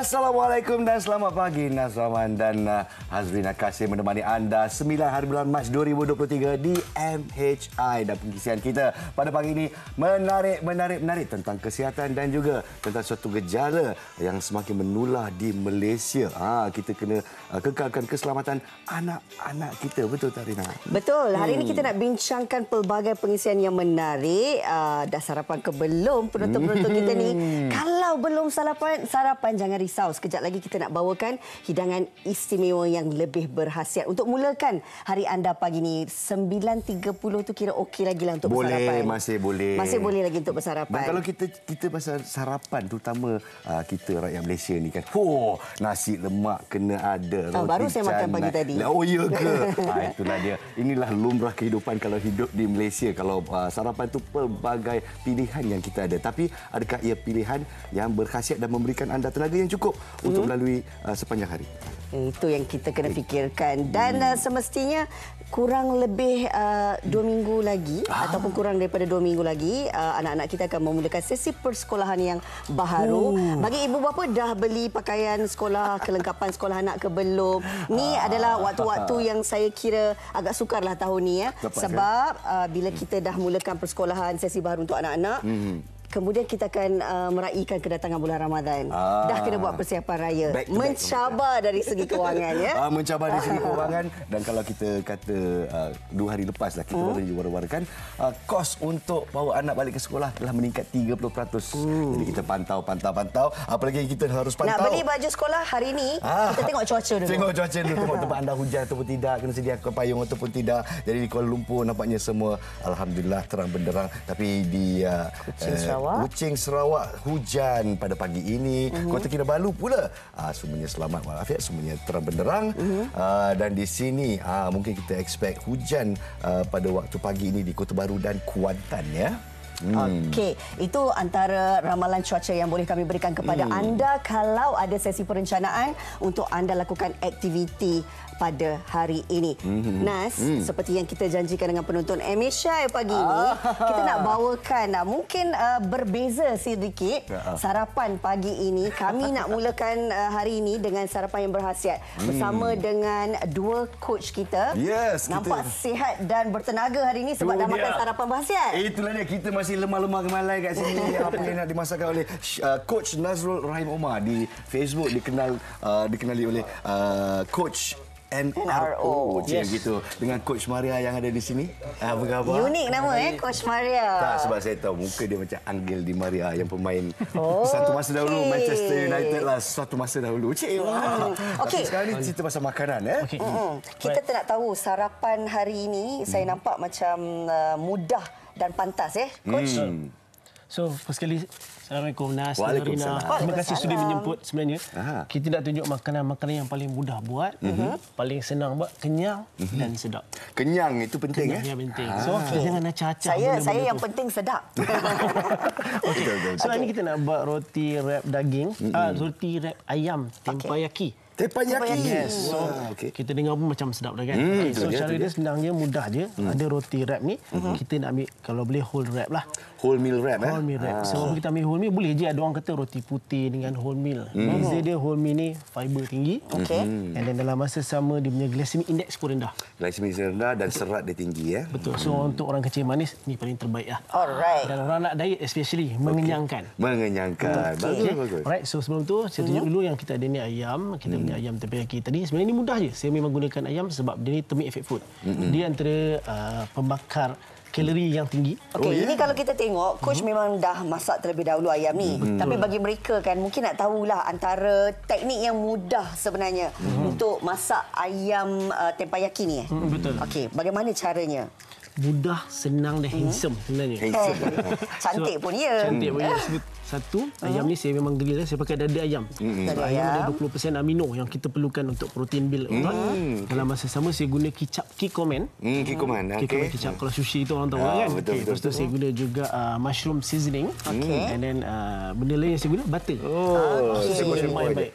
Assalamualaikum dan selamat pagi Nazraman dan Hazrina Kasih menemani anda 9 hari bulan Mac 2023 di MHI. Dan pengisian kita pada pagi ini menarik tentang kesihatan dan juga tentang suatu gejala yang semakin menular di Malaysia. Kita kena kekalkan keselamatan anak-anak kita. Betul tak Rina? Betul. Hari ini kita nak bincangkan pelbagai pengisian yang menarik. Dah sarapan ke belum penonton-penonton kita ni? Kalau belum sarapan jangan risau. Sekejap lagi kita nak bawakan hidangan istimewa yang lebih berkhasiat. Untuk mulakan hari anda pagi ni, 9.30 tu kira okey lagi lah untuk bersarapan. Masih boleh. Masih boleh lagi untuk bersarapan. Dan kalau kita pasal sarapan, terutama kita rakyat Malaysia ni kan, nasi lemak kena ada. Baru saya makan pagi tadi. Oh ya ke? Itulah dia. Inilah lumrah kehidupan kalau hidup di Malaysia. Kalau sarapan tu pelbagai pilihan yang kita ada. Tapi adakah ia pilihan yang berkhasiat dan memberikan anda tenaga yang cukup untuk melalui sepanjang hari? Itu yang kita kena fikirkan. Dan semestinya kurang lebih 2 minggu lagi ataupun kurang daripada 2 minggu lagi anak-anak kita akan memulakan sesi persekolahan yang baharu. Bagi ibu bapa dah beli pakaian sekolah, kelengkapan sekolah anak ke belum? Ni adalah waktu-waktu yang saya kira agak sukarlah tahun ni ya. Sebab bila kita dah mulakan persekolahan sesi baru untuk anak-anak, kemudian kita akan meraihkan kedatangan bulan Ramadan. Dah kena buat persiapan raya. Mencabar dari segi kewangan ya. Mencabar dari segi kewangan. Dan kalau kita kata 2 hari lepas lah kita baru diwar-warkan, kos untuk bawa anak balik ke sekolah telah meningkat 30%. Jadi kita pantau. Apa lagi kita harus pantau? Nak beli baju sekolah hari ini, kita tengok cuaca dulu. Tengok cuaca dulu. Tengok tempat anda hujan ataupun tidak. Kena sediakan payung ataupun tidak. Jadi di Kuala Lumpur nampaknya semua alhamdulillah terang benderang. Tapi di Kuching, Sarawak hujan pada pagi ini. Kota Kinabalu pula semuanya selamat walafiat, semuanya terang benderang. Dan di sini mungkin kita expect hujan pada waktu pagi ini di Kota Baru dan Kuantan ya. Okey, itu antara ramalan cuaca yang boleh kami berikan kepada anda kalau ada sesi perencanaan untuk anda lakukan aktiviti pada hari ini. Nas, seperti yang kita janjikan dengan penonton MHI pagi ini, kita nak bawakan mungkin berbeza sedikit sarapan pagi ini. Kami nak mulakan hari ini dengan sarapan yang berkhasiat bersama dengan dua coach kita. Nampak sihat dan bertenaga hari ini sebab dah makan sarapan berkhasiat. Itulah dia, kita masih lemah-lemah gemalai kat sini. Apa yang nak dimasakkan oleh Coach Nazrul Rahim Omar di Facebook, dikenali oleh Coach NRO. Gitu. Dengan Coach Maria yang ada di sini. Apa khabar? Unik nama Coach Maria. Tak, sebab saya tahu muka dia macam Angel Di Maria yang pemain satu masa dahulu Manchester United lah. Satu masa dahulu. Okey. Sekarang ni cerita pasal makanan Kita tak nak tahu sarapan hari ini saya nampak macam mudah dan pantas Coach. So, first kali, Assalamualaikum Nas, Waalaikumsalam. Rina. Terima kasih sudah menjemput sebenarnya. Kita nak tunjuk makanan-makanan yang paling mudah buat, paling senang buat, kenyang dan sedap. Kenyang itu penting Kenyang yang penting. So, jangan acah-acah. Saya yang penting sedap. So, hari ini kita nak buat roti wrap daging, roti wrap ayam, tempayaki. Teppanyaki. Yes. So, kita dengar pun macam sedap dah kan. So, cara dia senang je, mudah je. Ada roti wrap ni, kita nak ambil kalau boleh whole wrap lah. Whole meal wrap Whole meal wrap. So, kita ambil whole meal, boleh je ada orang kata roti putih dengan whole meal. Beza dia whole meal ni fiber tinggi. And then dalam masa sama dia punya glycemic index pun rendah. Glycemic rendah dan serat dia tinggi Betul. So, untuk orang kecil manis ni paling terbaik lah. Alright. Dan orang nak diet especially mengenyangkan. Bagus. Alright, so sebelum tu saya tunjuk dulu yang kita ada ni ayam. Kita punya ayam tempayaki tadi. Sebenarnya ni mudah je. Saya memang gunakan ayam sebab dia ni term effect food. Dia antara pembakar kalori yang tinggi. Ini kalau kita tengok, Coach memang dah masak terlebih dahulu ayam ni. Tapi bagi mereka kan mungkin nak tahulah antara teknik yang mudah sebenarnya untuk masak ayam tempayaki ni. Betul. Okey, bagaimana caranya? Mudah, senang dan handsome sebenarnya. Cantik pun ya. Cantik pun ya. Satu, ayam ni saya memang grill. Saya pakai dada ayam. Ayam ada 20% amino yang kita perlukan untuk protein build. Dalam masa sama saya guna kicap Kikoman. Kikoman. Kicap kalau sushi itu orang tahu kan. Lepas tu saya guna juga mushroom seasoning. And then benda lain yang saya guna butter.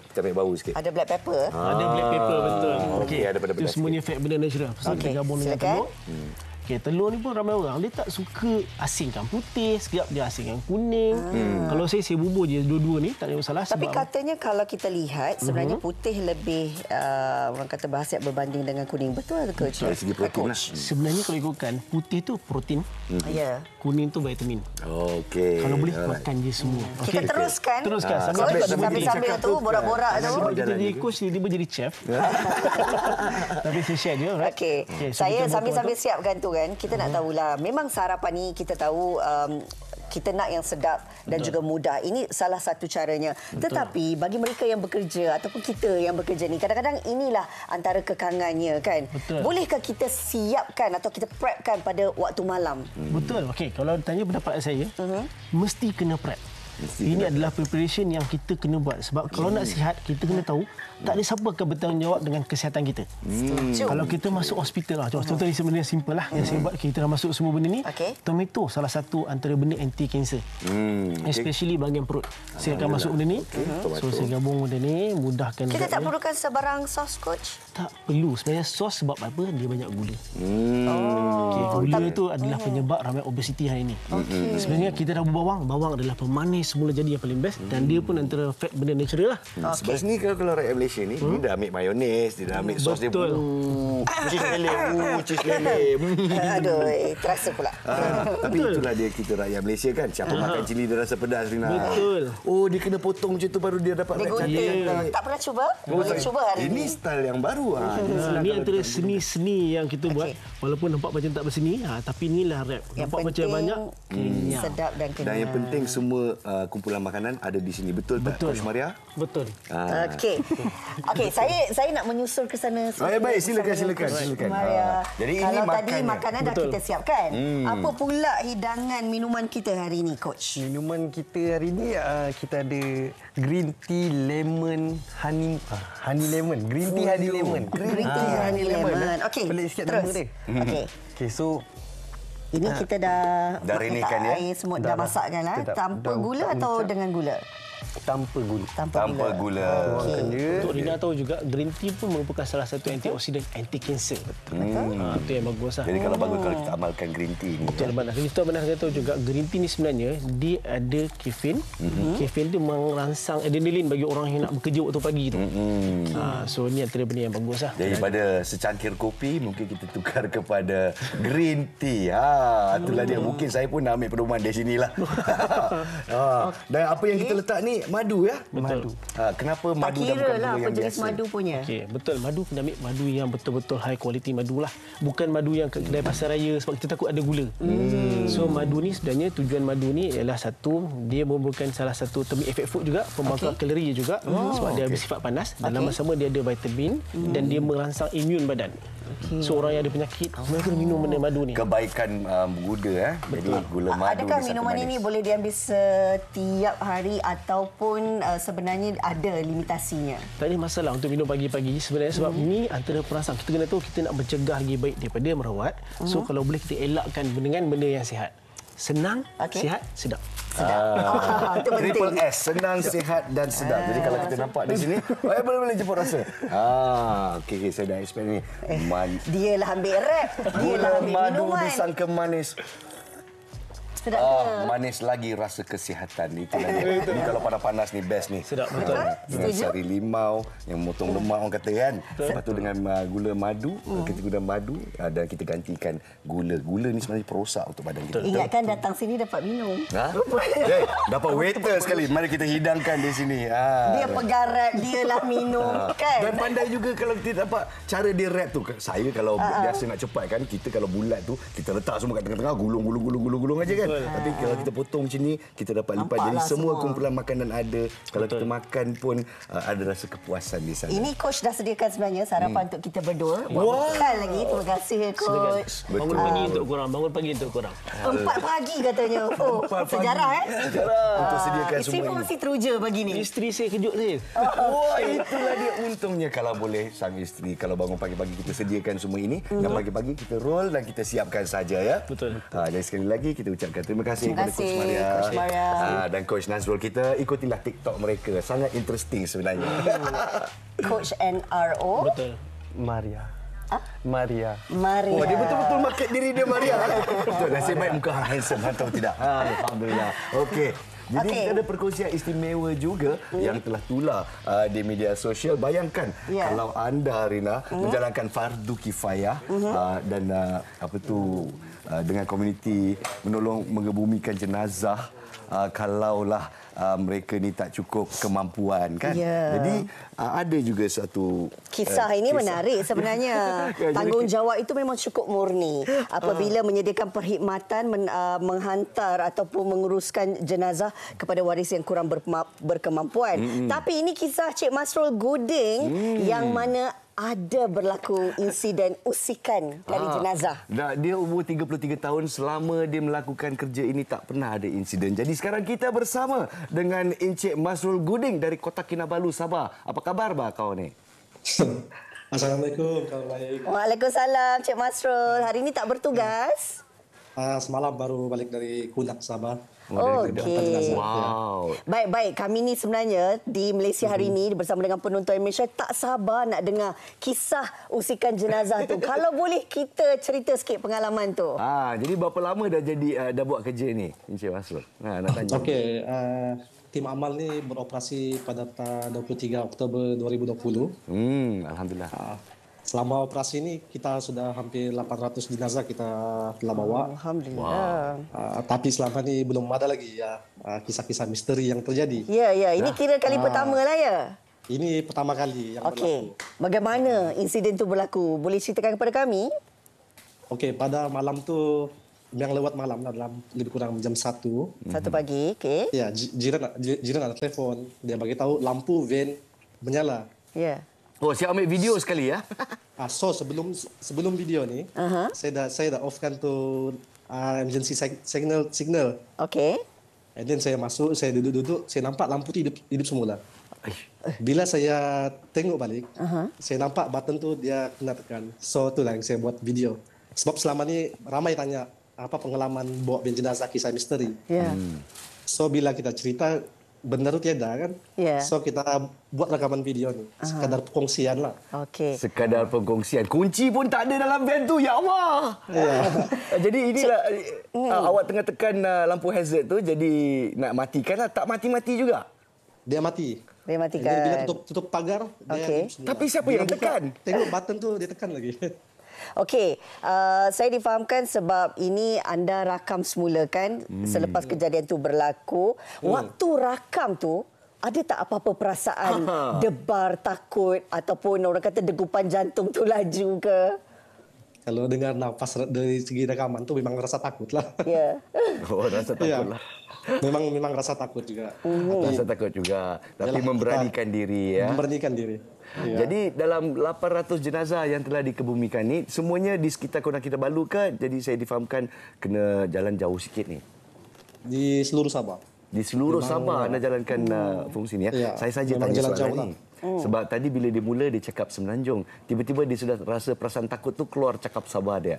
Kita ambil bau sikit. Ada black pepper. Ada black pepper betul. Ada pada itu semuanya fat benda natural. So kita gabung dengan telur. Okey, telur ni pun ramai orang dia tak suka asingkan putih, sekejap dia asingkan kuning. Kalau saya bubur je dua-dua ni tak ada masalah. Tapi sebab katanya kalau kita lihat sebenarnya putih lebih orang kata berkhasiat berbanding dengan kuning. Betul ke? Dari segi protein lah. sebenarnya kalau ikutkan putih tu protein, Ya. kuning tu vitamin. Okey. Kalau boleh makan je semua. Kita teruskan. Teruskan Sambil tu borak-borak tu. Sebab kita jadi coach ni dia jadi chef. Tapi saya share je. Right? Okey. Saya sambil-sambil siapkan tu kan, kita nak tahulah. Memang sarapan ni kita tahu kita nak yang sedap dan juga mudah. Ini salah satu caranya. Tetapi bagi mereka yang bekerja ataupun kita yang bekerja ni, kadang-kadang inilah antara kekangannya kan. Betul. Bolehkah kita siapkan atau kita prepkan pada waktu malam? Betul. Okey, kalau tanya pendapat saya, mesti kena prep. Ini adalah preparation yang kita kena buat. Sebab kalau nak sihat, kita kena tahu tak ada siapa akan bertanggungjawab dengan kesihatan kita. Kalau kita masuk hospital lah, contoh ni sebenarnya simple lah. Yang saya buat, kita dah masuk semua benda ni. Tomato salah satu antara benda anti-cancer. Especially bahagian perut. Saya akan masuk benda ni. So saya gabung benda ni, mudahkan. Kita tak perlukan sebarang sos, coach? Tak perlu. Sebenarnya sos sebab apa? Dia banyak gula. Gula tu adalah penyebab ramai obesiti hari ini. Sebenarnya kita dah berbawang. Bawang adalah pemanis semula jadi yang paling best. Dan dia pun antara fat benda natural lah. Sebab sini kalau rakyat Malaysia ni, dia dah ambil mayones, dia dah ambil sos dia. Cheese lele. Cheese lele. Aduh, terasa pula. Tapi itulah dia kita rakyat Malaysia kan. Siapa makan cili dia rasa pedas, Rina. Betul. Oh, dia kena potong macam tu baru dia dapat red cantik. Tak pernah cuba? Boleh cuba hari ini ni. style yang baru. Ini antara seni-seni yang kita buat. Walaupun nampak macam tak berseni, tapi inilah rap. Nampak macam banyak, kenyang. Sedap dan kenyang. Dan yang penting semua kumpulan makanan ada di sini. Betul tak, Coach Maria? Betul. Okey, saya nak menyusul ke sana. Baik, silakan. Maria. Jadi kalau ini tadi makanan dah Betul. kita siapkan. Apa pula hidangan minuman kita hari ini, coach? Minuman kita hari ni kita ada green tea lemon honey lemon. Green tea honey lemon. Green tea honey lemon. Okey. Pelik sikit terus. nama dia. Okey, so ini kita dah rinikan ya. Air semua dah masakkan lah. Tanpa gula atau dengan gula? tanpa gula. Tanpa gula. Untuk Rina tahu juga green tea pun merupakan salah satu antioksidan, anti-cancer. Itu yang bagus lah. Jadi kalau bagus kalau kita amalkan green tea ni. Betul benar. Kita benar tahu juga green tea ni sebenarnya dia ada kafein. Kafein tu merangsang adrenalin bagi orang yang nak bekerja waktu pagi tu. So ni antara benda yang bagus lah. Jadi pada secangkir kopi mungkin kita tukar kepada green tea. Itulah dia. Mungkin saya pun nak ambil pedoman dari sinilah. Dan apa yang kita letak ni madu ya? Betul. Kenapa madu Tak dan kira bukan lah gula apa yang jenis biasa? madu punya. Okey, betul. Madu kena ambil madu yang betul-betul high quality madu lah. Bukan madu yang kat kedai pasar raya sebab kita takut ada gula. So madu ni sebenarnya tujuan madu ni ialah satu, dia merupakan salah satu thermic effect food juga, pembakar kalori juga sebab dia bersifat panas dan sama-sama dia ada vitamin dan dia merangsang imun badan. So orang yang ada penyakit mereka kena minum benda madu ni. Kebaikan gula Jadi gula madu Adakah disangka minuman manis. ini boleh diambil setiap hari ataupun sebenarnya ada limitasinya? Tak ada masalah untuk minum pagi-pagi sebenarnya sebab ni antara perangsang. Kita kena tahu kita nak mencegah lagi baik daripada merawat. So kalau boleh kita elakkan dengan benda yang sihat. Senang, sihat, sedap. Itu penting. Triple S, senang, sihat dan sedap. Jadi kalau kita nampak di sini, boleh jemput rasa. Okey, saya dah expect ni. Dia lah ambil rap, dia lah ambil madu minuman. disangka manis. Sedap ke? Manis lagi rasa kesihatan. Itulah dia. Ini kalau panas-panas ni best ni. Sedap, betul. Dengan sari limau yang memotong lemak orang kata kan. Lepas tu dengan gula madu, kita guna madu dan kita gantikan gula. Gula ni sebenarnya perosak untuk badan kita. Ingatkan datang sini dapat minum. Dapat waiter sekali. Mari kita hidangkan di sini. Dia pegang rap, dia lah minum kan. Dan pandai juga kalau kita dapat cara dia rap tu. Saya kalau biasa nak cepat kan, kita kalau bulat tu, kita letak semua kat tengah-tengah, gulung aja kan. Tapi kalau kita potong macam ni, kita dapat lipat. Jadi semua kumpulan makanan ada. Kalau kita makan pun ada rasa kepuasan di sana. Ini coach dah sediakan sebenarnya sarapan untuk kita berdua. Bukan lagi. Terima kasih coach. Bangun pagi untuk korang, bangun pagi untuk korang. 4 pagi katanya. Oh, sejarah Untuk sediakan Isteri semua pun ini. mesti teruja pagi ni. Isteri saya kejut saya. Wah, itulah dia untungnya kalau boleh sang isteri. Kalau bangun pagi-pagi kita sediakan semua ini. Dan pagi-pagi kita roll dan kita siapkan saja ya. Betul. Jadi sekali lagi kita ucapkan terima kasih kepada Coach Maria. Coach Maria. Dan Coach Nazrul. Kita ikutilah TikTok mereka. Sangat interesting sebenarnya. Coach NRO. Betul. Maria. Maria. Maria. Oh, dia betul-betul market diri dia Maria. Betul. Nasib baik muka handsome atau tidak. Alhamdulillah. Okey. Jadi kita ada perkongsian istimewa juga yang telah tular di media sosial. Bayangkan kalau anda Rina menjalankan fardu kifayah dan dengan komuniti menolong mengebumikan jenazah kalaulah mereka ni tak cukup kemampuan kan. Jadi ada juga satu kisah ini menarik sebenarnya. Tanggungjawab itu memang cukup murni. Apabila menyediakan perkhidmatan menghantar ataupun menguruskan jenazah kepada waris yang kurang berkemampuan. Tapi ini kisah Cik Masrul Guding yang mana ada berlaku insiden usikan dari jenazah. Dia umur 33 tahun, selama dia melakukan kerja ini tak pernah ada insiden. Jadi sekarang kita bersama dengan Encik Masrul Guding dari Kota Kinabalu, Sabah. Apa khabar kau ni? Assalamualaikum, khabar baik. Waalaikumsalam Cik Masrul. Hari ini tak bertugas? Semalam baru balik dari Kunak, Sabah. Okey. Wow. Baik-baik. Kami ni sebenarnya di Malaysia hari ini bersama dengan penonton Malaysia tak sabar nak dengar kisah usikan jenazah tu. Kalau boleh kita cerita sikit pengalaman tu. Jadi berapa lama dah buat kerja ni, Encik Masrul? Nak tanya. Okey, tim amal ni beroperasi pada 23 Oktober 2020. Alhamdulillah. Selama operasi ini kita sudah hampir 800 jenazah kita telah bawa. Alhamdulillah. Tapi selama ini belum ada lagi kisah-kisah misteri yang terjadi. Ya. Ini kira kali pertama lah ya? Ini pertama kali yang berlaku. Bagaimana insiden tu berlaku? Boleh ceritakan kepada kami? Okey, pada malam tu yang lewat malam dalam lebih kurang jam 1. 1 pagi, okey. Ya, jiran ada telefon. Dia bagi tahu lampu van menyala. Ya. Oh, saya ambil video sekali ya. So sebelum video ni, saya dah offkan tu emergency signal. Okey. And then saya masuk, saya duduk, saya nampak lampu tu hidup semula. Bila saya tengok balik, saya nampak button tu dia kena tekan. So itulah yang saya buat video. Sebab selama ni ramai tanya apa pengalaman bawa jenazah kisah misteri. Ya. So bila kita cerita benar tu tiada kan? So kita buat rekaman video ni. Sekadar perkongsian lah. Okey. Sekadar perkongsian. Kunci pun tak ada dalam van tu. Ya Allah. Jadi inilah awak tengah tekan lampu hazard tu, jadi nak matikan lah. Tak mati-mati juga. Dia mati. Dia matikan. Dan bila tutup pagar, dia Tapi siapa yang tekan? Tengok button tu dia tekan lagi. Okey, saya difahamkan sebab ini anda rakam semula kan selepas kejadian tu berlaku. Waktu rakam tu, ada tak apa-apa perasaan debar, takut ataupun orang kata degupan jantung tu laju ke? Kalau dengar nafas dari segi rekaman tu memang rasa takut lah. Ya. Oh, rasa takut lah. Memang rasa takut juga. Rasa takut juga. Tapi memberanikan diri ya. Memberanikan diri. Jadi dalam 800 jenazah yang telah dikebumikan ni, semuanya di sekitar Kota Kinabalu ke? Jadi saya difahamkan kena jalan jauh sikit ni. Di seluruh Sabah. Di seluruh Sabah anda jalankan fungsi ni ya. Saya saja tanya soalan ni. Sebab tadi bila dia mula dia cakap Semenanjung, tiba-tiba dia sudah rasa perasaan takut tu keluar cakap Sabah dia.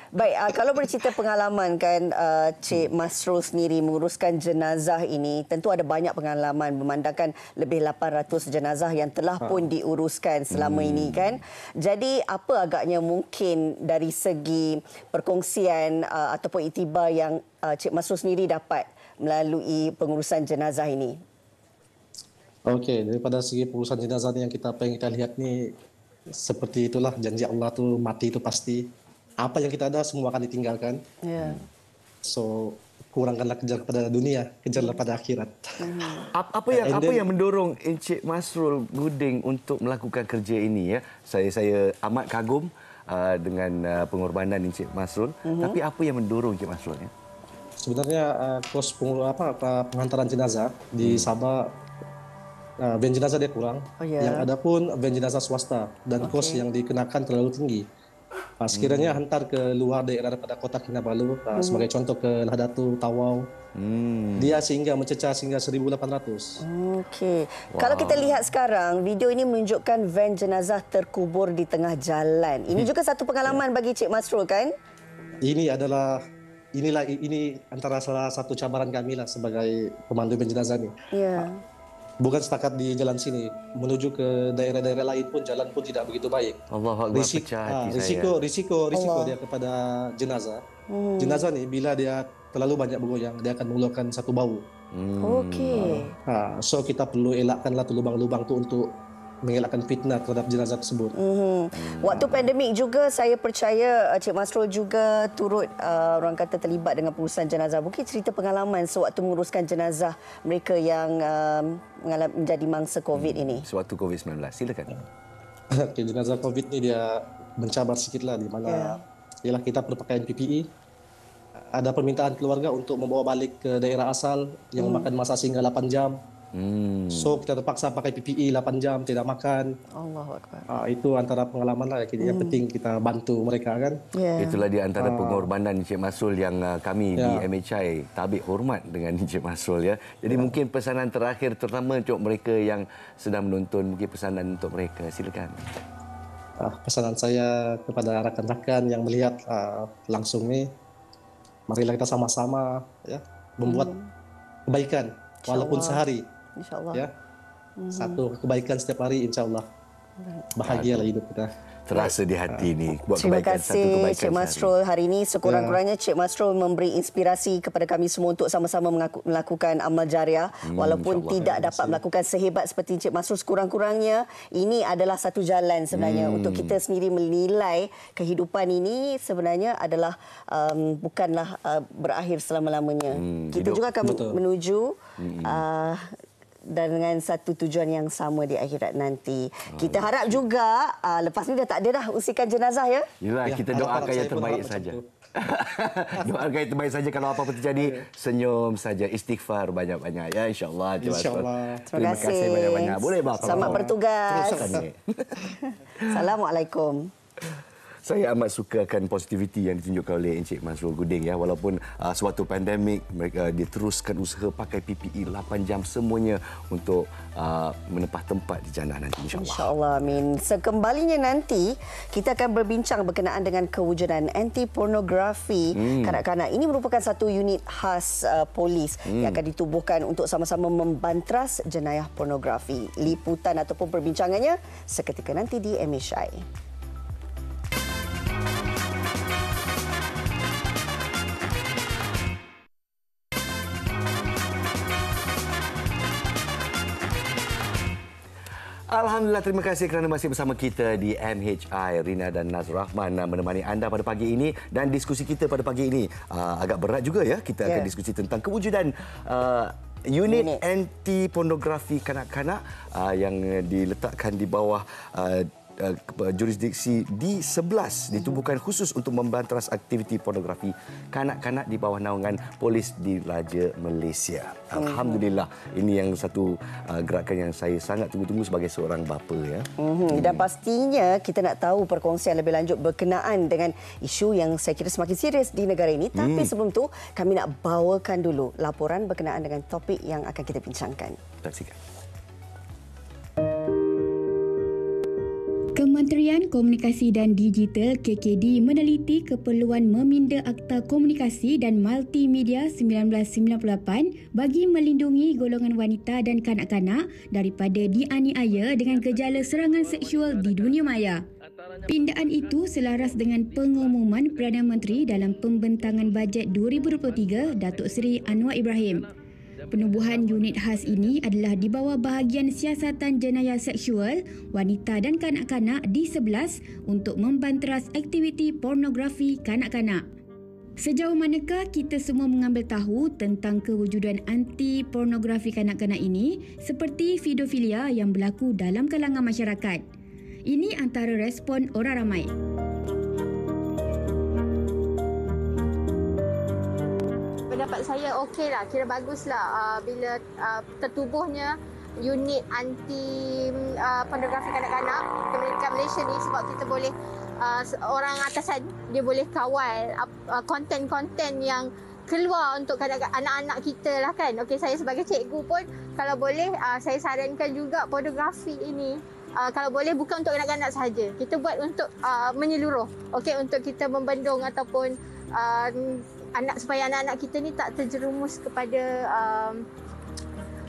Baik, kalau bercerita pengalaman kan Cik Masrul sendiri menguruskan jenazah ini, tentu ada banyak pengalaman memandangkan lebih 800 jenazah yang telah pun diuruskan selama ini kan. Jadi apa agaknya mungkin dari segi perkongsian ataupun iktibar yang Cik Masrul sendiri dapat melalui pengurusan jenazah ini? Okey, daripada segi pengurusan jenazah yang kita lihat ni seperti itulah janji Allah tu mati itu pasti. Apa yang kita ada semua akan ditinggalkan. So kurangkanlah kejar pada dunia, kejarlah pada akhirat. Apa yang mendorong Encik Masrul Guding untuk melakukan kerja ini ya? Saya amat kagum dengan pengorbanan Encik Masrul. Tapi apa yang mendorong Encik Masrul ya? Sebenarnya kos penghantaran jenazah di Sabah van jenazah dia kurang. Yang ada pun van jenazah swasta dan kos yang dikenakan terlalu tinggi. Sekiranya hantar ke luar daerah daripada Kota Kinabalu, sebagai contoh ke Lahadatu, Tawau, dia sehingga mencecah sehingga 1,800. Okey. Kalau kita lihat sekarang, video ini menunjukkan van jenazah terkubur di tengah jalan. Ini juga satu pengalaman bagi Cik Masrul kan? Ini antara salah satu cabaran kami lah sebagai pemandu van jenazah ni. bukan setakat di jalan sini, menuju ke daerah-daerah lain pun jalan pun tidak begitu baik. Allahu Akbar, pecah hati risiko dia kepada jenazah. Jenazah ni bila dia terlalu banyak bergoyang, dia akan mengeluarkan satu bau. Okey. So kita perlu elakkanlah tu lubang-lubang tu untuk mengelakkan fitnah terhadap jenazah tersebut. Waktu pandemik juga saya percaya Cik Masrul juga turut orang kata terlibat dengan pengurusan jenazah. Mungkin cerita pengalaman sewaktu menguruskan jenazah mereka yang menjadi mangsa COVID ini. Sewaktu COVID-19. Silakan. Okay, jenazah COVID ni dia mencabar sikitlah di mana ialah kita berpakaian PPE. Ada permintaan keluarga untuk membawa balik ke daerah asal yang memakan masa sehingga 8 jam. So kita terpaksa pakai PPE 8 jam tidak makan. Allahu Akbar. Itu antara pengalaman lah yang penting kita bantu mereka kan. Itulah di antara pengorbanan Encik Masrul yang kami di MHI tabik hormat dengan Encik Masrul ya. Jadi mungkin pesanan terakhir terutama untuk mereka yang sedang menonton, mungkin pesanan untuk mereka, silakan. Pesanan saya kepada rakan-rakan yang melihat langsung ni, marilah kita sama-sama ya membuat kebaikan walaupun sehari. InsyaAllah. Ya. Satu kebaikan setiap hari, insyaAllah. Bahagialah hidup kita. Terasa di hati ni. Buat terima kasih Cik Masrul hari ini. Sekurang-kurangnya Cik Masrul memberi inspirasi kepada kami semua untuk sama-sama melakukan amal jariah. Walaupun tidak dapat melakukan sehebat seperti Cik Masrul, sekurang-kurangnya ini adalah satu jalan sebenarnya untuk kita sendiri menilai kehidupan ini sebenarnya adalah bukanlah berakhir selama-lamanya. Kita juga akan menuju dan dengan satu tujuan yang sama di akhirat nanti. Kita harap juga lepas ni dah tak ada dah usikan jenazah ya. Yalah, kita doakan yang terbaik saja. Doakan yang terbaik saja, kalau apa-apa terjadi senyum saja, istighfar banyak-banyak ya, insya-Allah. Terima kasih banyak-banyak. Boleh bang. Selamat bertugas. Assalamualaikum. Saya amat suka akan positiviti yang ditunjukkan oleh Encik Masrul Guding ya. Walaupun sewaktu pandemik mereka diteruskan usaha pakai PPE 8 jam semuanya untuk menempah tempat di jannah nanti, insya-Allah. Insya-Allah, amin. Sekembalinya nanti kita akan berbincang berkenaan dengan kewujudan anti pornografi kanak-kanak. Ini merupakan satu unit khas polis yang akan ditubuhkan untuk sama-sama membantras jenayah pornografi. Liputan ataupun perbincangannya seketika nanti di MHI. Alhamdulillah, terima kasih kerana masih bersama kita di MHI. Rina dan Nazrul Rahman menemani anda pada pagi ini, dan diskusi kita pada pagi ini agak berat juga ya. Kita akan diskusi tentang kewujudan unit anti pornografi kanak-kanak yang diletakkan di bawah jurisdiksi D11 ditubuhkan khusus untuk membantras aktiviti pornografi kanak-kanak di bawah naungan Polis Diraja Malaysia. Alhamdulillah, ini yang satu gerakan yang saya sangat tunggu-tunggu sebagai seorang bapa ya. Dan pastinya kita nak tahu perkongsian lebih lanjut berkenaan dengan isu yang saya kira semakin serius di negara ini. Tapi sebelum tu kami nak bawakan dulu laporan berkenaan dengan topik yang akan kita bincangkan. Saksikan. Kementerian Komunikasi dan Digital KKD meneliti keperluan meminda Akta Komunikasi dan Multimedia 1998 bagi melindungi golongan wanita dan kanak-kanak daripada dianiaya dengan gejala serangan seksual di dunia maya. Pindaan itu selaras dengan pengumuman Perdana Menteri dalam pembentangan bajet 2023 Datuk Seri Anwar Ibrahim. Penubuhan unit khas ini adalah di bawah bahagian siasatan jenayah seksual wanita dan kanak-kanak D11 untuk membantras aktiviti pornografi kanak-kanak. Sejauh manakah kita semua mengambil tahu tentang kewujudan anti pornografi kanak-kanak ini seperti pedofilia yang berlaku dalam kalangan masyarakat? Ini antara respon orang ramai. Pendapat saya okeylah, kira baguslah bila tertubuhnya unit anti pornografi kanak-kanak dekat Malaysia ni, sebab kita boleh orang atasan dia boleh kawal konten-konten yang keluar untuk anak-anak kita lah kan. Okey, saya sebagai cikgu pun kalau boleh saya sarankan juga pornografi ini kalau boleh bukan untuk kanak-kanak sahaja. Kita buat untuk menyeluruh. Okey, untuk kita membendung ataupun supaya anak-anak kita ni tak terjerumus kepada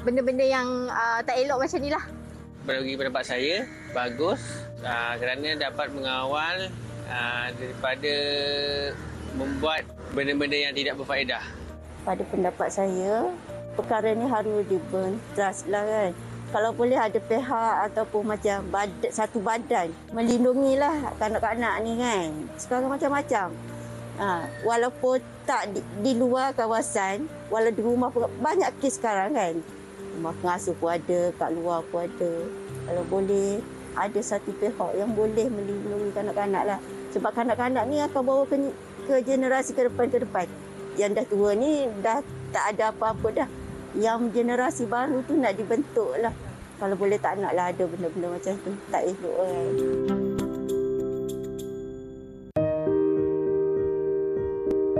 benda-benda yang tak elok macam ni lah. Bagi pendapat saya, bagus kerana dapat mengawal daripada membuat benda-benda yang tidak berfaedah. Pada pendapat saya, perkara ni harus dibentas lah kan. Kalau boleh ada pihak ataupun macam satu badan melindungilah kanak-kanak ni kan. Sekarang macam-macam. Walaupun tak di luar kawasan, walau di rumah pun banyak kes sekarang kan. Rumah pengasuh pun ada, kat luar pun ada. Kalau boleh ada satu pihak yang boleh melindungi kanak-kanak lah. Sebab kanak-kanak ni akan bawa ke generasi ke depan. Yang dah tua ni dah tak ada apa-apa dah. Yang generasi baru tu nak dibentuk lah. Kalau boleh tak naklah ada benda-benda macam tu. Tak elok kan.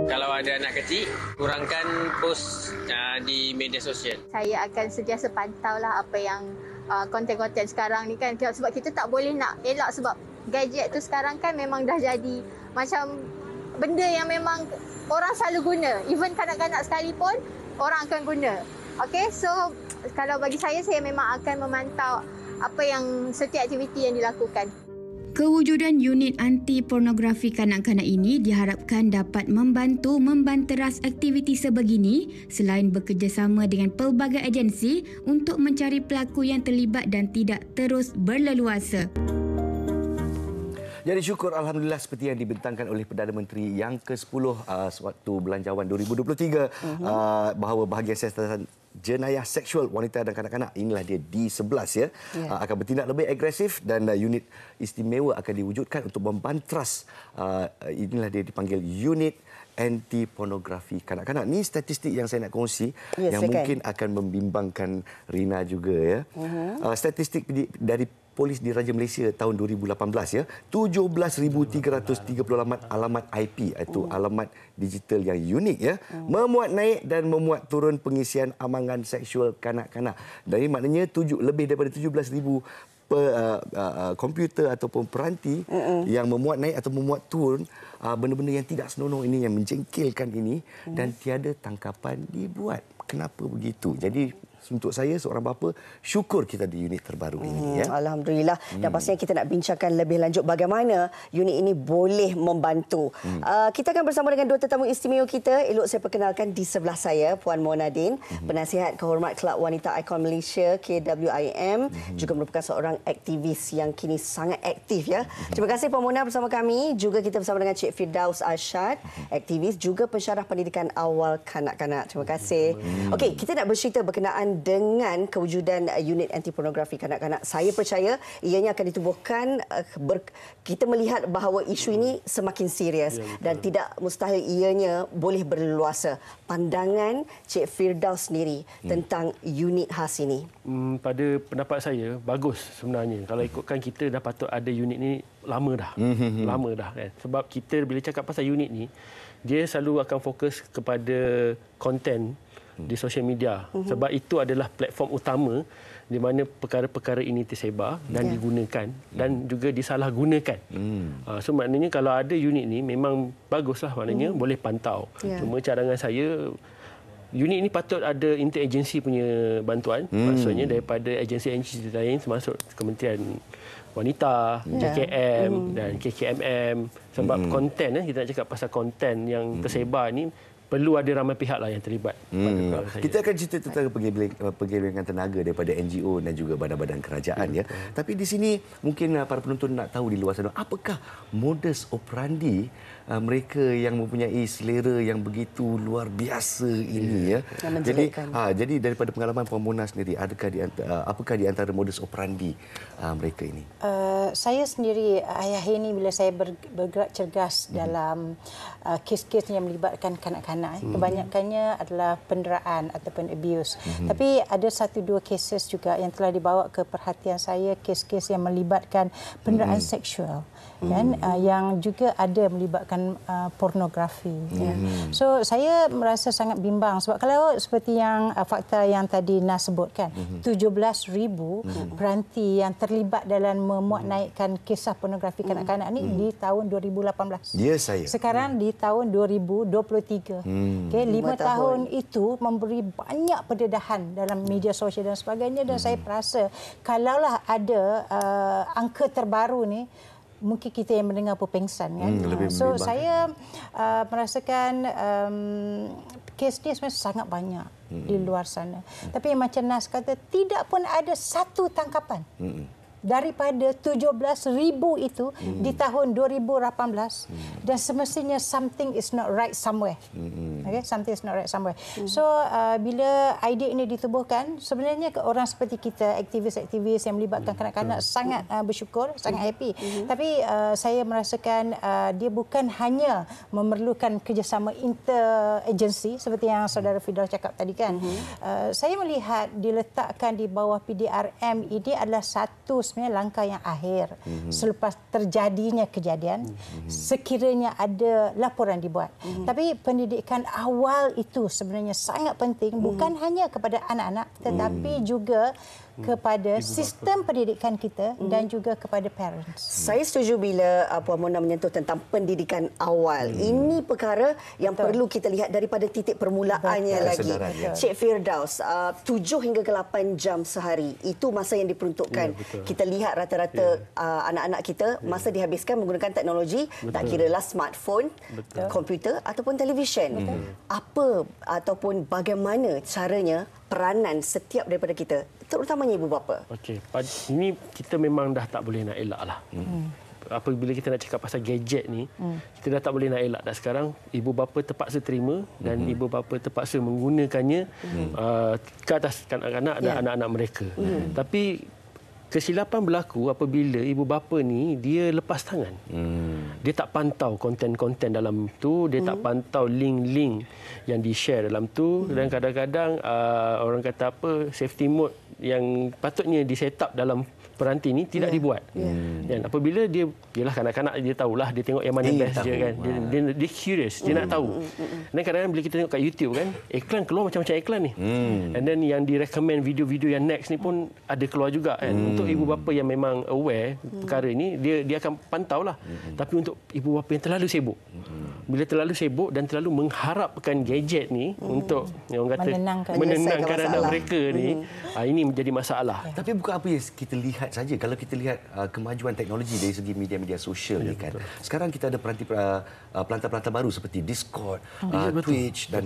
Kalau ada anak kecil, kurangkan post di media sosial. Saya akan sentiasa pantau lah apa yang konten-konten sekarang ni kan. Sebab kita tak boleh nak elak sebab gadget tu sekarang kan memang dah jadi macam benda yang memang orang selalu guna. Even kanak-kanak sekalipun orang akan guna. Okey, so kalau bagi saya memang akan memantau apa yang setiap aktiviti yang dilakukan. Kewujudan unit anti pornografi kanak-kanak ini diharapkan dapat membantu membanteras aktiviti sebegini selain bekerjasama dengan pelbagai agensi untuk mencari pelaku yang terlibat dan tidak terus berleluasa. Jadi syukur Alhamdulillah seperti yang dibentangkan oleh Perdana Menteri yang ke-10 sewaktu Belanjawan 2023 bahawa bahagian siasatan jenayah seksual wanita dan kanak-kanak inilah dia D11 akan bertindak lebih agresif dan unit istimewa akan diwujudkan untuk membanteras inilah dia dipanggil unit anti pornografi kanak-kanak. Ni statistik yang saya nak kongsi yang mungkin akan membimbangkan Rina juga ya. Statistik dari Polis Diraja Malaysia tahun 2018 ya, 17,330 alamat IP iaitu alamat digital yang unik ya, memuat naik dan memuat turun pengisian amangan seksual kanak-kanak. Dari maknanya lebih daripada 17,000 komputer ataupun peranti yang memuat naik atau memuat turun benda-benda yang tidak senonoh ini, yang menjengkelkan ini dan tiada tangkapan dibuat. Kenapa begitu? Jadi untuk saya seorang bapa, syukur kita di unit terbaru ini ya. Alhamdulillah. Dan pastinya kita nak bincangkan lebih lanjut bagaimana unit ini boleh membantu. Kita akan bersama dengan dua tetamu istimewa kita. Elok saya perkenalkan di sebelah saya Puan Monadin, penasihat kehormat Kelab Wanita Ikon Malaysia KWIM, juga merupakan seorang aktivis yang kini sangat aktif ya. Terima kasih Puan Mona bersama kami. Juga kita bersama dengan Cik Firdaus Arsyad, aktivis juga pensyarah pendidikan awal kanak-kanak. Terima kasih. Okey, kita nak bercerita berkenaan dengan kewujudan unit anti pornografi kanak-kanak. Saya percaya ianya akan ditubuhkan. Kita melihat bahawa isu ini semakin serius dan tidak mustahil ianya boleh berleluasa. Pandangan Cik Firdaus sendiri tentang unit khas ini. Pada pendapat saya, bagus sebenarnya. Kalau ikutkan kita dah patut ada unit ni lama dah. Lama dah kan. Sebab kita bila cakap pasal unit ni, dia selalu akan fokus kepada konten di sosial media. Sebab itu adalah platform utama di mana perkara-perkara ini tersebar dan digunakan dan juga disalahgunakan. So maknanya kalau ada unit ni memang baguslah, maknanya boleh pantau. Cuma cadangan saya, unit ini patut ada interagensi punya bantuan. Maksudnya daripada agensi-agensi lain termasuk Kementerian Wanita, JKM dan KKMM. Sebab konten, kita nak cakap pasal konten yang tersebar ni, perlu ada ramai pihak lah yang terlibat. Kita akan cerita tentang penggelingan tenaga daripada NGO dan juga badan-badan kerajaan ya. Tapi di sini mungkin para penonton nak tahu di luar sana, apakah modus operandi mereka yang mempunyai selera yang begitu luar biasa ini ya. Jadi daripada pengalaman Puan Mona sendiri, apakah di antara modus operandi mereka ini? Saya sendiri akhir-akhir ini bila saya bergerak cergas dalam kes-kes yang melibatkan kanak-kanak, kebanyakannya adalah penderaan ataupun abuse. Tapi ada 1-2 cases juga yang telah dibawa ke perhatian saya, kes-kes yang melibatkan penderaan seksual kan, yang juga ada melibatkan pornografi. So saya merasa sangat bimbang sebab kalau seperti yang fakta yang tadi Nas sebutkan, 17,000 peranti yang terlibat dalam memuat naikkan kisah pornografi kanak-kanak ni di tahun 2018. Ya, saya. Sekarang di tahun 2023. Okay, 5 tahun itu memberi banyak pendedahan dalam media sosial dan sebagainya, dan saya rasa kalaulah ada angka terbaru ni, mungkin kita yang mendengar pun pengsan kan. So saya merasakan kes ni sebenarnya sangat banyak di luar sana. Tapi macam Nas kata, tidak pun ada satu tangkapan. Daripada 17,000 itu di tahun 2018, dan semestinya something is not right somewhere. Okay, something is not right somewhere. So bila idea ini ditubuhkan, sebenarnya orang seperti kita, aktivis-aktivis yang melibatkan kanak-kanak, sangat bersyukur, sangat happy. Tapi saya merasakan dia bukan hanya memerlukan kerjasama interagensi seperti yang saudara Fidal cakap tadi kan. Saya melihat diletakkan di bawah PDRM ini adalah satu sebenarnya langkah yang akhir selepas terjadinya kejadian, sekiranya ada laporan dibuat. Tapi pendidikan awal itu sebenarnya sangat penting, bukan hanya kepada anak-anak tetapi juga kepada sistem pendidikan kita dan juga kepada parents. Saya setuju bila Puan Mona menyentuh tentang pendidikan awal. Ini perkara yang perlu kita lihat daripada titik permulaannya lagi. Cik Firdaus, 7 hingga ke 8 jam sehari, itu masa yang diperuntukkan. Kita lihat rata-rata anak-anak kita masa dihabiskan menggunakan teknologi, tak kiralah smartphone, komputer ataupun televisyen. Apa ataupun bagaimana caranya peranan setiap daripada kita, terutamanya ibu bapa? Okey, ini kita memang dah tak boleh nak elak lah. Apabila kita nak cakap pasal gadget ni, kita dah tak boleh nak elak. Dah sekarang ibu bapa terpaksa terima dan ibu bapa terpaksa menggunakannya ke atas kanak-kanak dan anak-anak mereka. Tapi kesilapan berlaku apabila ibu bapa ni dia lepas tangan. Dia tak pantau konten-konten dalam tu, dia tak pantau link-link yang di-share dalam tu, dan kadang-kadang orang kata apa, safety mode yang patutnya di-set up dalam peranti ni tidak dibuat. Dan apabila dia, yalah kanak-kanak dia tahulah, dia tengok yang mana best je kan. Dia curious, dia nak tahu. Dan kadang-kadang bila kita tengok kat YouTube kan, iklan keluar macam-macam iklan ni. And then yang direkomend video-video yang next ni pun ada keluar juga kan. Untuk ibu bapa yang memang aware perkara ni, dia akan pantaulah. Tapi untuk ibu bapa yang terlalu sibuk, bila terlalu sibuk dan terlalu mengharapkan gadget ni untuk yang orang kata menenangkan anak mereka ni, ini menjadi masalah. Tapi bukan apa yang kita lihat saja. Kalau kita lihat kemajuan teknologi dari segi media-media sosial ni kan. Sekarang kita ada pelantar-pelantar baru seperti Discord, Twitch dan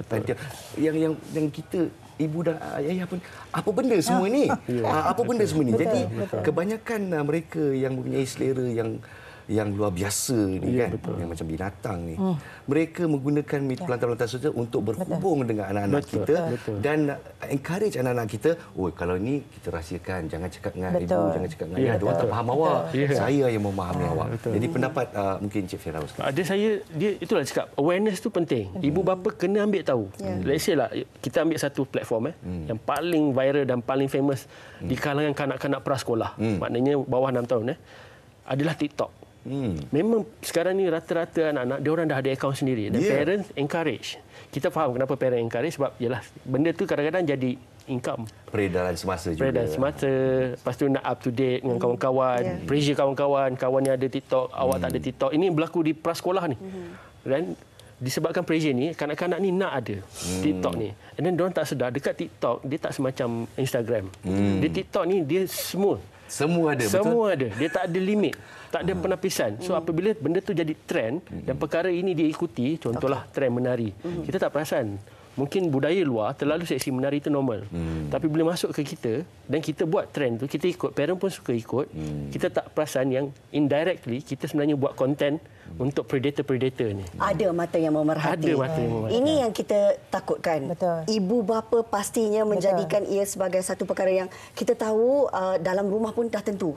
Pentium yang kita ibu dan ayah pun apa benda semua ni? Apa benda semua ni? Jadi kebanyakan mereka yang mempunyai selera yang luar biasa ni kan, yang macam binatang ni, mereka menggunakan pelantar-pelantar sosial untuk berhubung dengan anak-anak kita dan encourage anak-anak kita, oh kalau ni kita rahsiakan, jangan cakap dengan ibu, jangan cakap dengan ayah, dia tak faham awak, saya yang memahami awak. Jadi pendapat mungkin Cik Firdaus. Ada saya, dia itulah cakap, awareness tu penting. Ibu bapa kena ambil tahu. Let's say lah, kita ambil satu platform yang paling viral dan paling famous di kalangan kanak-kanak prasekolah, maknanya bawah 6 tahun adalah TikTok. Memang sekarang ni rata-rata anak-anak dia orang dah ada akaun sendiri dan parents encourage. Kita faham kenapa parents encourage, sebab yalah benda tu kadang-kadang jadi income. Peredaran semasa juga. Peredaran semasa. Lepas tu nak up to date dengan kawan-kawan, pressure kawan-kawan, kawan yang ada TikTok, awak tak ada TikTok. Ini berlaku di prasekolah ni. Dan disebabkan pressure ni, kanak-kanak ni nak ada TikTok ni. And then diorang tak sedar dekat TikTok dia tak semacam Instagram. Di TikTok ni dia semua ada, semua betul? Ada. Dia tak ada limit, tak ada penapisan. So apabila benda tu jadi trend dan perkara ini dia ikuti, contohlah trend menari. Kita tak perasan. Mungkin budaya luar terlalu seksi menari itu normal. Tapi bila masuk ke kita dan kita buat trend tu, kita ikut, parent pun suka ikut. Kita tak perasan yang indirectly kita sebenarnya buat konten untuk predator-predator ni. Ada mata yang memerhati. Ada mata yang memerhati. Ini yang kita takutkan. Betul. Ibu bapa pastinya menjadikan ia sebagai satu perkara yang kita tahu dalam rumah pun dah tentu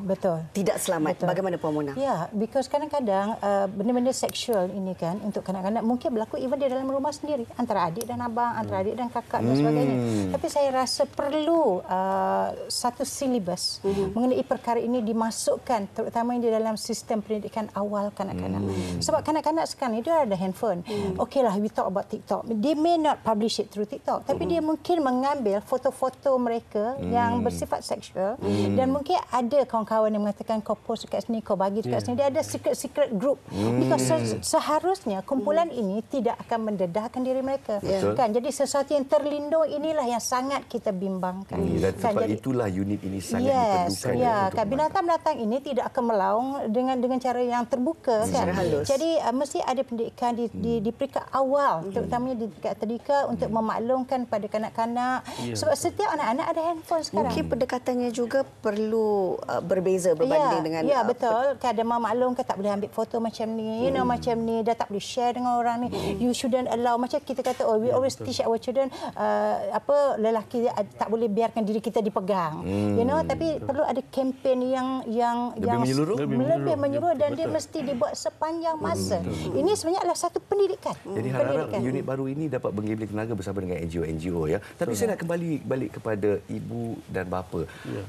tidak selamat. Bagaimana Puan Mona? Ya, because kadang-kadang benda-benda seksual ini kan untuk kanak-kanak mungkin berlaku even di dalam rumah sendiri antara adik dan abang, abang, antara adik dan kakak dan sebagainya. Tapi saya rasa perlu satu silibus mengenai perkara ini dimasukkan, terutamanya di dalam sistem pendidikan awal kanak-kanak. Sebab kanak-kanak sekarang ni dia ada handphone. Okeylah, we talk about TikTok. They may not publish it through TikTok, tapi dia mungkin mengambil foto-foto mereka yang bersifat seksual dan mungkin ada kawan-kawan yang mengatakan kau post dekat sini, kau bagi dekat sini. Dia ada secret group. Because seharusnya kumpulan ini tidak akan mendedahkan diri mereka. Kan? Jadi sesuatu yang terlindung inilah yang sangat kita bimbangkan. Dan sebab itulah unit ini sangat diperlukan. Kan binatang-binatang ini tidak akan melaung dengan cara yang terbuka. Kan? Jadi mesti ada pendidikan di peringkat awal, terutamanya di tingkat tadika untuk memaklumkan pada kanak-kanak. Sebab setiap anak-anak ada handphone sekarang. Mungkin pendekatannya juga perlu berbeza berbanding dengan... Ya, betul. Kadang memaklumkan tak boleh ambil foto macam ni, macam ni, dah tak boleh share dengan orang ni. You shouldn't allow. Macam kita kata, we always teach our children, lelaki tak boleh biarkan diri kita dipegang. Tapi perlu ada kempen yang lebih menyeluruh dan dia mesti dibuat sepanjang masa. Ini sebenarnya adalah satu pendidikan. Jadi harap unit baru ini dapat menggabungkan tenaga bersama dengan NGO ya. Tapi saya nak kembali balik kepada ibu dan bapa.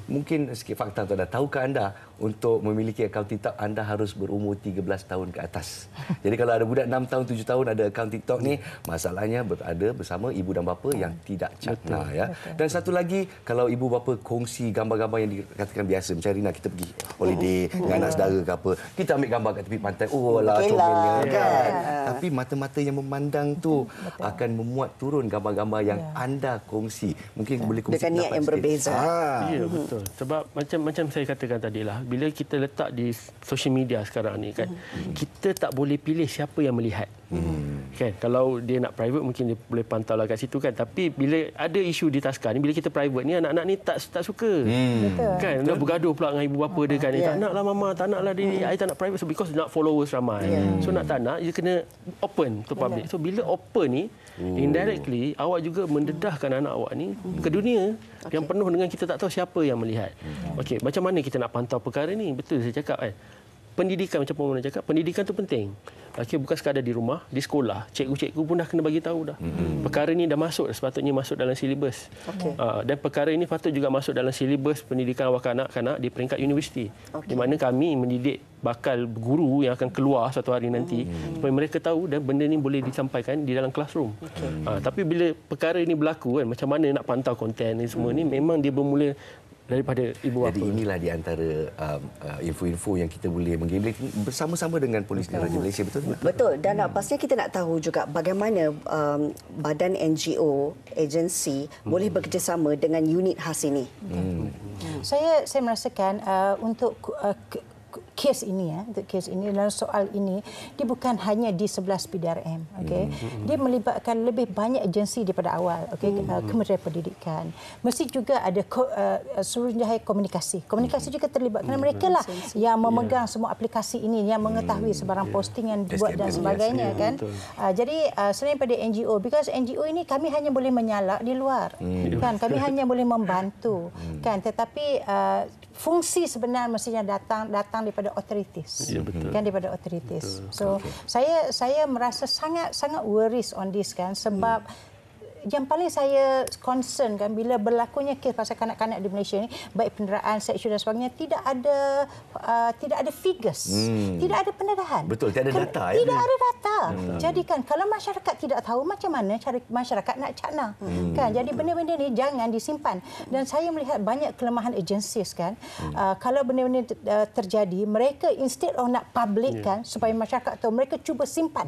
Mungkin sikit fakta tuan, tahukah anda untuk memiliki akaun TikTok anda harus berumur 13 tahun ke atas. Jadi kalau ada budak 6 tahun 7 tahun ada akaun TikTok ni, masalahnya berada bersama ibu dan bapa yang tidak cakna ya. Dan satu lagi, kalau ibu bapa kongsi gambar-gambar yang dikatakan biasa, macam Rina kita pergi holiday dengan anak saudara ke apa, kita ambil gambar kat tepi pantai, oh lah comelnya kan. Tapi mata-mata yang memandang tu akan memuat turun gambar-gambar yang anda kongsi. Mungkin boleh kongsi dengan niat yang berbeza. Ya, betul. Sebab macam saya katakan tadilah, bila kita letak di social media sekarang ni kan, kita tak boleh pilih siapa yang melihat. Kan, kalau dia nak private mungkin dia boleh pantau lah kat situ kan, tapi bila ada isu di Taska ni, bila kita private ni, anak-anak ni tak suka. Kan, dia bergaduh pula dengan ibu bapa dia kan, tak naklah mama, tak naklah dia, I tak nak private because nak followers ramai. So nak tak nak, dia kena open to public. So bila open ni, indirectly awak juga mendedahkan anak awak ni ke dunia yang penuh dengan kita tak tahu siapa yang melihat. Okey, macam mana kita nak pantau perkara ni? Betul saya cakap kan. Pendidikan, macam Puan cakap, pendidikan tu penting. Okey, bukan sekadar di rumah, di sekolah, cikgu-cikgu pun dah kena bagi tahu dah. Perkara ini dah masuk, sepatutnya masuk dalam silibus. Dan perkara ini patut juga masuk dalam silibus pendidikan awal kanak-kanak di peringkat universiti. Di mana kami mendidik bakal guru yang akan keluar suatu hari nanti supaya mereka tahu dan benda ini boleh disampaikan di dalam classroom. Tapi bila perkara ini berlaku kan, macam mana nak pantau konten ni semua ni, memang dia bermula daripada ibu bapa. Jadi inilah di antara info-info yang kita boleh menggabungkan bersama-sama dengan Polis Diraja Malaysia, betul tak? Betul. Dan pastinya kita nak tahu juga bagaimana badan NGO, agensi boleh bekerjasama dengan unit khas ini. Saya merasakan untuk kes ini untuk kes ini dalam soal ini, dia bukan hanya di 11 PDRM, okey. Dia melibatkan lebih banyak agensi daripada awal, okey. Kementerian Pendidikan. Mesti juga ada Suruhanjaya Komunikasi. Komunikasi juga terlibat kerana mereka lah yang memegang semua aplikasi ini, yang mengetahui sebarang posting yang dibuat dan sebagainya kan. Jadi selain pada NGO, because NGO ini kami hanya boleh menyalak di luar. Kan, kami hanya boleh membantu kan, tetapi fungsi sebenar mestinya datang daripada authorities. Kan, daripada authorities. So saya merasa sangat worries on this kan, sebab yang paling saya concern kan bila berlakunya kes pasal kanak-kanak di Malaysia ni, baik penderaan seksual dan sebagainya, tidak ada figures, tidak ada pendedahan. Betul, tidak ada data. Tidak ada data. Jadi kan kalau masyarakat tidak tahu, macam mana cara masyarakat nak cakna? Kan, jadi benda-benda ni jangan disimpan. Dan saya melihat banyak kelemahan agensi kan. Kalau benda-benda terjadi, mereka instead of nak public kan supaya masyarakat tahu, mereka cuba simpan.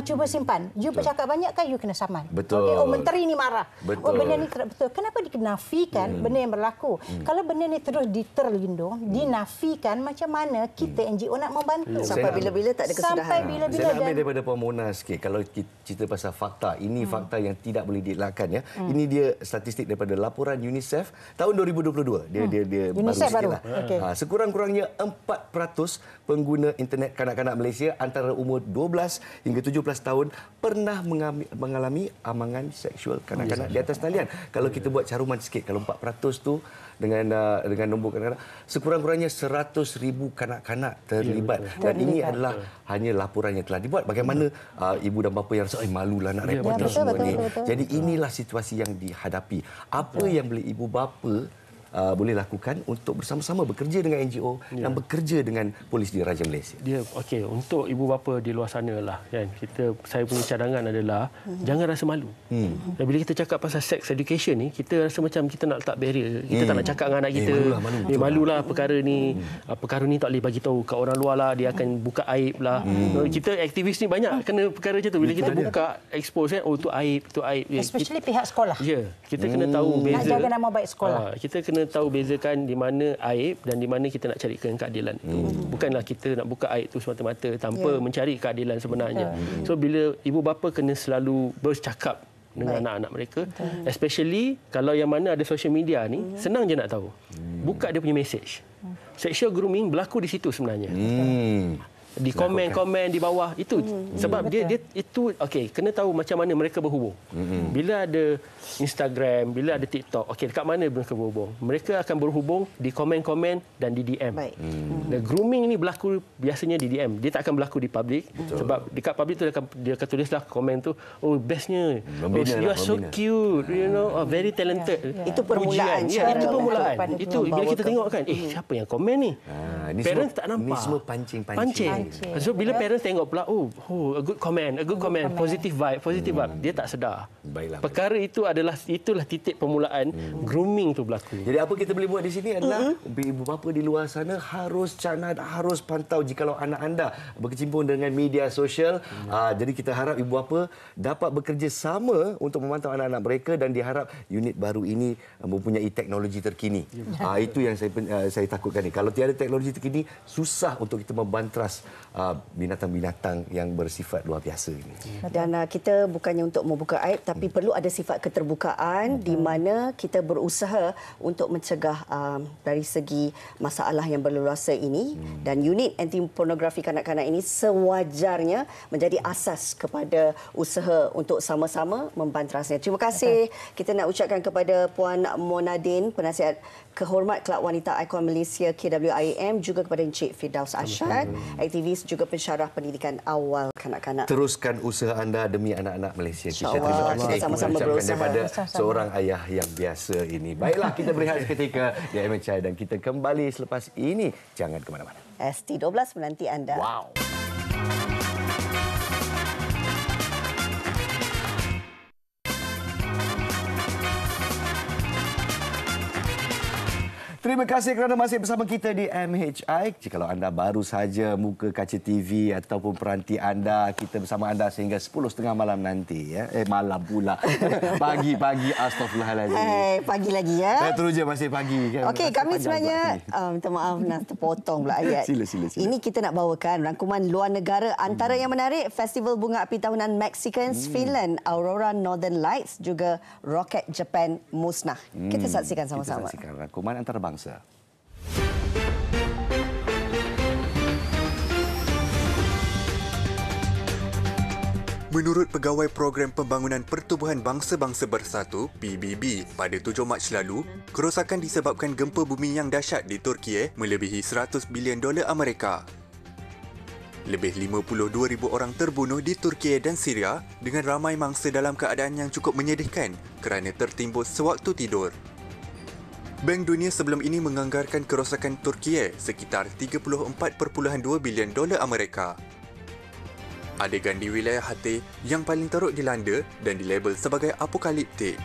Cuba simpan. You bercakap banyak kan, you kena saman. Betul. Okay, menteri ni marah. Betul. Benda ni tidak betul. Kenapa dikenafikan benda yang berlaku? Kalau benda ni terus diterlindung, dinafikan, macam mana kita NGO nak membantu? Sampai bila-bila tak ada kesudahan. Sampai bila-bila. Saya nak ambil daripada Puan Mona sikit. Kalau cerita pasal fakta, ini fakta yang tidak boleh dielakkan ya. Ini dia statistik daripada laporan UNICEF tahun 2022. Dia UNICEF baru sikitlah. Okay. Sekurang-kurangnya 4% pengguna internet kanak-kanak Malaysia antara umur 12 hingga 17 17 tahun pernah mengalami amangan seksual kanak-kanak di atas talian. Kalau kita buat caruman sikit, kalau 4% tu dengan nombor kanak-kanak, sekurang-kurangnya 100,000 kanak-kanak terlibat. Dan ini adalah hanya laporan yang telah dibuat. Bagaimana ibu dan bapa yang rasa malulah nak report semua ni. Jadi inilah situasi yang dihadapi. Apa yang boleh ibu bapa boleh lakukan untuk bersama-sama bekerja dengan NGO dan bekerja dengan polis di Raja Malaysia. Okey, untuk ibu bapa di luar sana lah kan. Saya punya cadangan adalah jangan rasa malu. Dan bila kita cakap pasal sex education ni, kita rasa macam kita nak letak barrier. Kita tak nak cakap dengan anak kita. Malulah perkara ni. Perkara ni tak boleh bagi tahu kat orang luar lah, dia akan buka aib lah. Kita aktivis ni banyak kena perkara macam tu. Bila kita buka expose kan, tu aib, tu aib. Especially pihak sekolah. Kita kena tahu beza. Nak jaga nama baik sekolah. Kita kena tahu bezakan di mana aib dan di mana kita nak carikan keadilan itu. Bukanlah kita nak buka aib itu semata-mata tanpa mencari keadilan sebenarnya. So bila ibu bapa kena selalu bercakap dengan anak-anak mereka, especially kalau yang mana ada social media ni, senang je nak tahu. Buka dia punya message. Sexual grooming berlaku di situ sebenarnya. Di komen-komen di bawah itu sebab dia itu okey, kena tahu macam mana mereka berhubung. Bila ada Instagram, bila ada TikTok, okey, dekat mana mereka berhubung? Mereka akan berhubung di komen-komen dan di DM. Dan grooming ini berlaku biasanya di DM. Dia tak akan berlaku di public. Sebab dekat public tu dia akan tulislah komen tu, oh bestnya, you are so cute, you know, very talented. Itu permulaan. Itu permulaan. Itu bila kita tengok kan, siapa yang komen ni? Parents tak nampak. Ini semua pancing. So bila parents tengok pula, a good comment, positive vibe, dia tak sedar. Perkara itu itulah titik permulaan grooming tu berlaku. Jadi apa kita boleh buat di sini adalah ibu bapa di luar sana harus canat, harus pantau jikalau anak anda berkecimpung dengan media sosial. Jadi kita harap ibu bapa dapat bekerja sama untuk memantau anak-anak mereka dan diharap unit baru ini mempunyai teknologi terkini. Itu yang saya takutkan ni. Kalau tiada teknologi terkini, susah untuk kita membantras binatang-binatang yang bersifat luar biasa ini. Dan kita bukannya untuk membuka aib, tapi perlu ada sifat keterbukaan di mana kita berusaha untuk mencegah dari segi masalah yang berleluasa ini. Dan unit anti pornografi kanak-kanak ini sewajarnya menjadi asas kepada usaha untuk sama-sama membanterasnya. Terima kasih. Kita nak ucapkan kepada Puan Monadin, penasihat kehormat Kelab Wanita Ikon Malaysia KWIM, juga kepada Encik Firdaus Ashad, aktivis juga pensyarah pendidikan awal kanak-kanak. Teruskan usaha anda demi anak-anak Malaysia. Kita terima kasih sama-sama berusaha daripada seorang ayah yang biasa ini. Baiklah, kita berehat seketika di MHI dan kita kembali selepas ini. Jangan ke mana-mana. ST12 menanti anda. Wow. Terima kasih kerana masih bersama kita di MHI. Jikalau anda baru saja buka kaca TV ataupun peranti anda, kita bersama anda sehingga 10.30 malam nanti. Malam pula. Pagi, astagfirullahaladzim. Pagi lagi ya. Terus je masih pagi. Okey, kami sebenarnya, minta maaf nak terpotong pula ayat. Sila. Ini kita nak bawakan rangkuman luar negara. Antara yang menarik, Festival Bunga Api Tahunan Mexicans, Finland, Aurora Northern Lights, juga roket Japan musnah. Kita saksikan sama-sama. Kita saksikan rangkuman antarabangsa. Menurut Pegawai Program Pembangunan Pertubuhan Bangsa-Bangsa Bersatu (PBB) pada 7 Mac lalu, kerosakan disebabkan gempa bumi yang dahsyat di Turki melebihi $100 bilion Amerika. Lebih 52,000 orang terbunuh di Turki dan Syria dengan ramai mangsa dalam keadaan yang cukup menyedihkan kerana tertimbun sewaktu tidur. Bank Dunia sebelum ini menganggarkan kerosakan Turki sekitar $34.2 bilion Amerika. Adegan di wilayah Hatay yang paling teruk dilanda dan dilabel sebagai apokaliptik.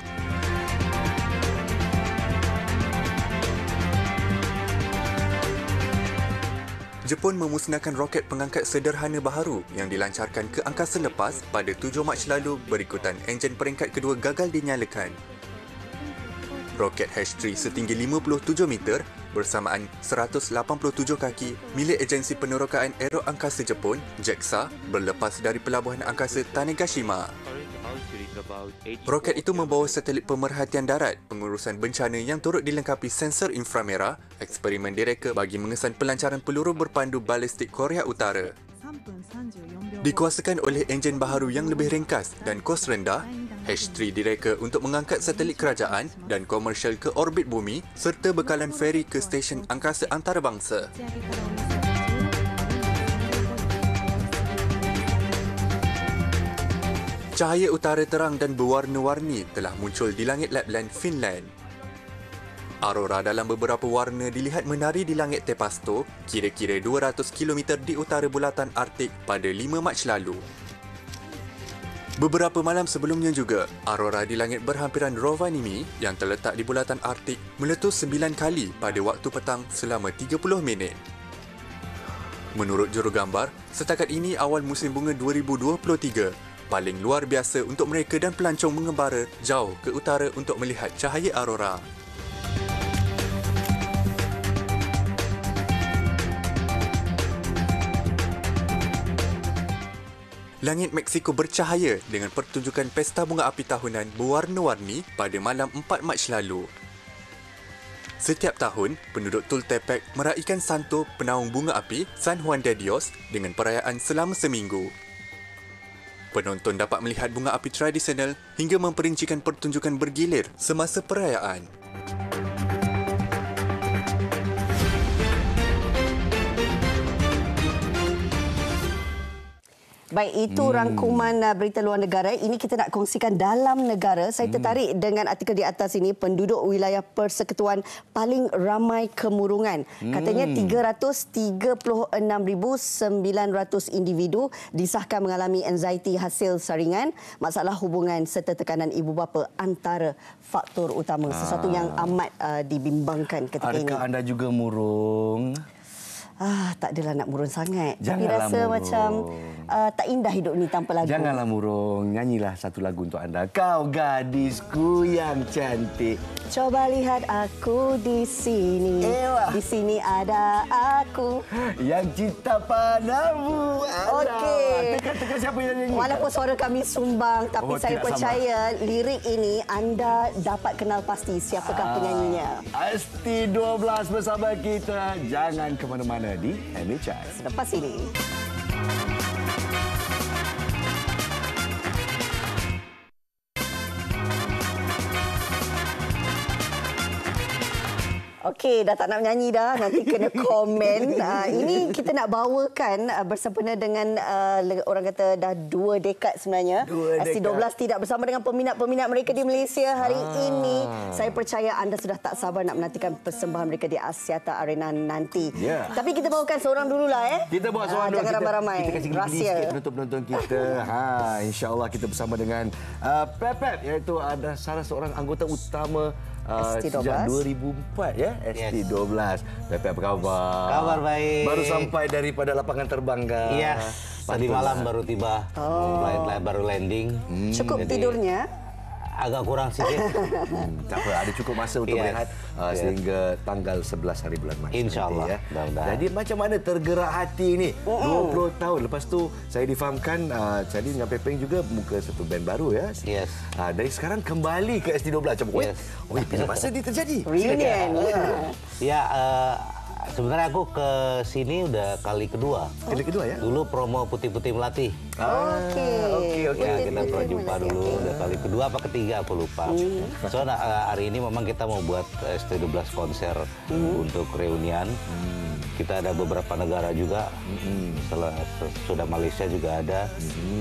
Jepun memusnahkan roket pengangkat sederhana baharu yang dilancarkan ke angkasa lepas pada 7 Mac lalu berikutan enjin peringkat kedua gagal dinyalakan. Roket H3 setinggi 57 meter bersamaan 187 kaki milik Agensi Penerokaan Aero Angkasa Jepun, JAXA, berlepas dari pelabuhan angkasa Tanegashima. Roket itu membawa satelit pemerhatian darat, pengurusan bencana yang turut dilengkapi sensor inframerah, eksperimen direka bagi mengesan pelancaran peluru berpandu balistik Korea Utara. Dikuasakan oleh enjin baharu yang lebih ringkas dan kos rendah, H3 direka untuk mengangkat satelit kerajaan dan komersial ke orbit bumi serta bekalan feri ke stesen angkasa antarabangsa. Cahaya utara terang dan berwarna-warni telah muncul di langit Lapland, Finland. Aurora dalam beberapa warna dilihat menari di langit Tepasto, kira-kira 200 km di utara bulatan Arktik pada 5 Mac lalu. Beberapa malam sebelumnya juga, aurora di langit berhampiran Rovaniemi yang terletak di bulatan Arktik meletus 9 kali pada waktu petang selama 30 minit. Menurut jurugambar, setakat ini awal musim bunga 2023 paling luar biasa untuk mereka dan pelancong mengembara jauh ke utara untuk melihat cahaya aurora. Langit Meksiko bercahaya dengan pertunjukan pesta bunga api tahunan berwarna-warni pada malam 4 Mac lalu. Setiap tahun, penduduk Tultepec meraihkan Santo Penaung Bunga Api San Juan de Dios dengan perayaan selama seminggu. Penonton dapat melihat bunga api tradisional hingga memperincikan pertunjukan bergilir semasa perayaan. Baik, itu rangkuman berita luar negara. Ini kita nak kongsikan dalam negara. Saya tertarik dengan artikel di atas ini, penduduk wilayah persekutuan paling ramai kemurungan. Katanya 336,900 individu disahkan mengalami anxiety hasil saringan, masalah hubungan serta tekanan ibu bapa antara faktor utama. Sesuatu yang amat dibimbangkan ketika ini. Adakah anda juga murung? Tak adalah nak murung sangat. Janganlah tapi rasa murung. macam tak indah hidup ni tanpa lagu. Janganlah murung. Nyanyilah satu lagu untuk anda. Kau gadisku yang cantik. Coba lihat aku di sini. Di sini ada aku. Yang cinta padamu. Okey. Teka siapa yang nyanyi? Walaupun suara kami sumbang, tapi saya percaya lirik ini anda dapat kenal pasti siapakah penyanyinya. ST12 bersama kita. Jangan ke mana-mana di MHI. Selepas ini. Okey, dah tak nak menyanyi dah. Nanti kena komen. Ini kita nak bawakan bersempena dengan orang kata dah 2 dekad sebenarnya. ST12 tidak bersama dengan peminat-peminat mereka di Malaysia hari ini. Saya percaya anda sudah tak sabar nak menantikan persembahan mereka di Axiata Arena nanti. Tapi kita bawakan seorang dululah. Kita bawa seorang dulu. Jangan ramai-ramai. Kita kasih geli-geli sikit penonton-penonton kita. InsyaAllah kita bersama dengan Pepep, iaitu ada salah seorang anggota utama ST12. Sejak 2004 ya, ST12. Pepep, apa khabar? Kabar baik. Baru sampai daripada lapangan terbang kan? Iya. Tadi malam baru tiba. Baru landing. Cukup tidurnya? Agak kurang sikit. Tak apa, ada cukup masa untuk berehat sehingga tanggal 11 hari bulan Mac. InsyaAllah. Jadi macam mana tergerak hati ni? 20 tahun lepas tu saya difahamkan jadi dengan Pepeng juga muka satu band baru ya. Yes. Dari sekarang kembali ke ST12 macam bila masa ni terjadi? Reunion. Ya, sebenarnya aku ke sini udah kali kedua. Kali kedua ya? Dulu promo Putih-Putih Melati. Okey. Ya, kita pernah jumpa dulu. Udah kali kedua apa ketiga aku lupa. So hari ini memang kita mau buat ST12 konser untuk reunian. Kita ada beberapa negara juga. Sudah Malaysia juga ada.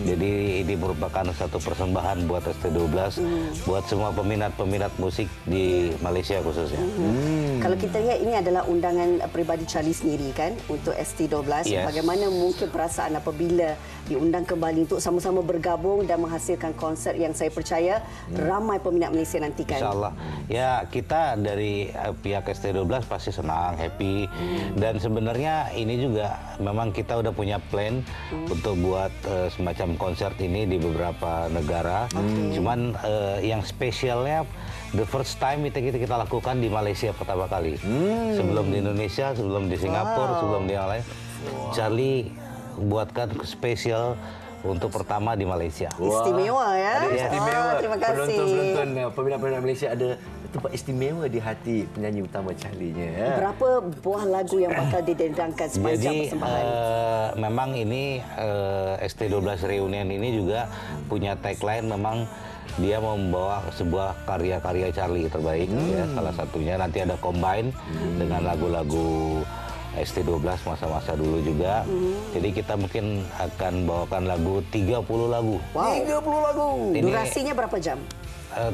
Jadi ini merupakan satu persembahan buat ST12 buat semua peminat-peminat musik di Malaysia khususnya. Kalau kita lihat ini adalah undangan peribadi Charlie sendiri kan untuk ST12. Bagaimana mungkin perasaan apabila diundang kembali untuk sama-sama bergabung dan menghasilkan konsert yang saya percaya ramai peminat Malaysia nantikan. InsyaAllah. Ya, kita dari pihak ST12 pasti senang, happy. Dan sebenarnya ini juga memang kita udah punya plan untuk buat semacam konser ini di beberapa negara. Cuman yang spesialnya the first time kita lakukan di Malaysia pertama kali. Sebelum di Indonesia, sebelum di Singapura, sebelum di yang lain. Charlie buatkan spesial untuk pertama di Malaysia. Istimewa ya. Istimewa. Terima kasih. Penonton-penonton peminat-peminat Malaysia ada tempat istimewa di hati penyanyi utama Charlie-nya. Berapa buah lagu yang bakal didendangkan sepanjang persembahan? Memang ini ST12 Reunion ini juga punya tagline, memang dia membawa sebuah karya-karya Charlie terbaik. Ya, salah satunya nanti ada combine dengan lagu-lagu ST12 masa-masa dulu juga. Jadi kita mungkin akan bawakan lagu 30 lagu. Wow. 30 lagu. Durasinya berapa jam? 3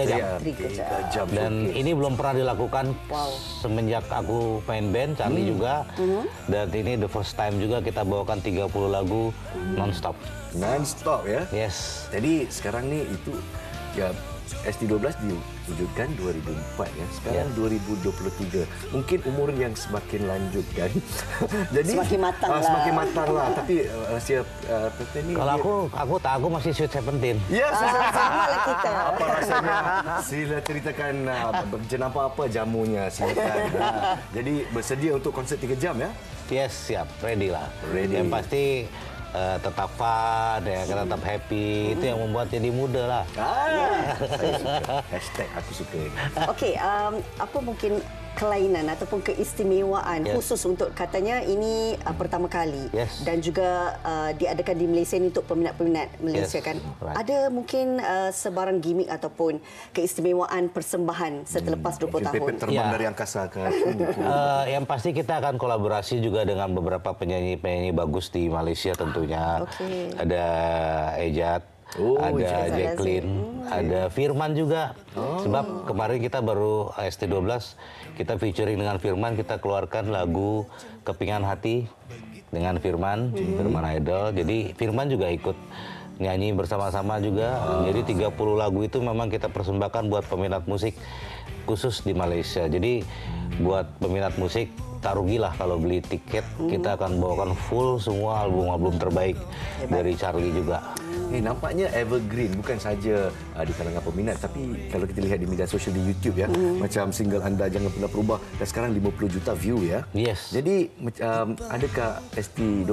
jam. 3 jam. Dan ini belum pernah dilakukan semenjak aku main band, Charlie juga. Dan ini the first time juga kita bawakan 30 lagu non-stop. Non-stop ya? Yes. Jadi sekarang nih itu ya ST12 diwujudkan 2004 ya. Sekarang 2023. Mungkin umur yang semakin lanjut kan. Jadi semakin matang lah. Semakin matang lah. Tapi rahsia ini. Kalau aku masih Sweet 17. Ya, sama lah kita. Apa rasanya? Sila ceritakan jenapa apa jamunya silakan. Jadi bersedia untuk konsert 3 jam ya? Yes, siap. Ready lah. Ready. Yang pasti tetap fun, ya, tetap happy. Itu yang membuat jadi muda lah. Saya suka. Hashtag aku suka. Okey, apa mungkin kelainan ataupun keistimewaan khusus untuk katanya ini pertama kali dan juga diadakan di Malaysia ini untuk peminat-peminat Malaysia kan. Right. Ada mungkin sebarang gimmick ataupun keistimewaan persembahan selepas 20 tahun. Terbang dari angkasa ke yang pasti kita akan kolaborasi juga dengan beberapa penyanyi-penyanyi bagus di Malaysia tentunya. Ada Ejat, ada Jacqueline, ada Firman juga. Sebab kemarin kita baru ST12, kita featuring dengan Firman, kita keluarkan lagu Kepingan Hati dengan Firman, Firman Idol. Jadi Firman juga ikut nyanyi bersama-sama juga. Jadi 30 lagu itu memang kita persembahkan buat peminat musik khusus di Malaysia. Jadi buat peminat musik tak rugilah kalau beli tiket. Kita akan bawakan full semua album-album terbaik dari Charlie juga. Nampaknya evergreen, bukan saja di kalangan peminat, tapi kalau kita lihat di media sosial di YouTube ya, macam single anda Jangan Pernah Berubah dan sekarang 50 juta view ya. Yes. Jadi adakah ST12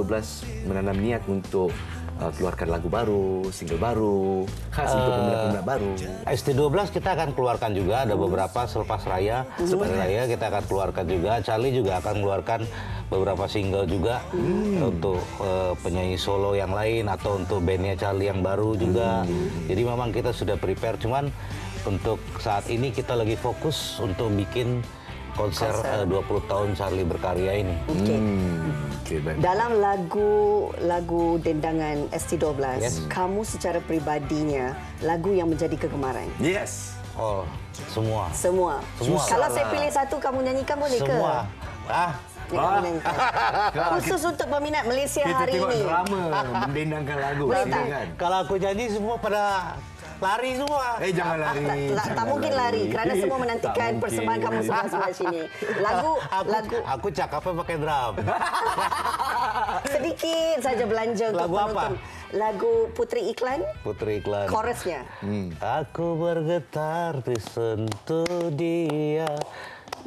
menanam niat untuk keluarkan lagu baru, single baru, khas untuk peminat-peminat baru? ST12 kita akan keluarkan juga, ada beberapa selepas raya. Selepas raya kita akan keluarkan juga. Charlie juga akan keluarkan beberapa single juga untuk penyanyi solo yang lain atau untuk bandnya Charlie yang baru juga. Jadi memang kita sudah prepare, cuman untuk saat ini kita lagi fokus untuk bikin konser 20 tahun Charlie berkarya ini. Dalam lagu dendangan ST12, kamu secara pribadinya lagu yang menjadi kegemaran? Yes. Oh, semua. Semua. Kalau saya pilih satu, kamu nyanyikan boleh ke? Semua. Khusus untuk peminat Malaysia hari Kita ini. tengok drama mendendangkan lagu. Kalau aku nyanyi semua pada lari semua. Jangan lari. Tak mungkin lari kerana semua menantikan persembahan kamu sebelah sini. Lagu aku cakapnya pakai drum. Sedikit saja belanja untuk lagu penonton. Lagu Putri Iklan. Putri Iklan. Chorusnya. Aku bergetar disentuh dia.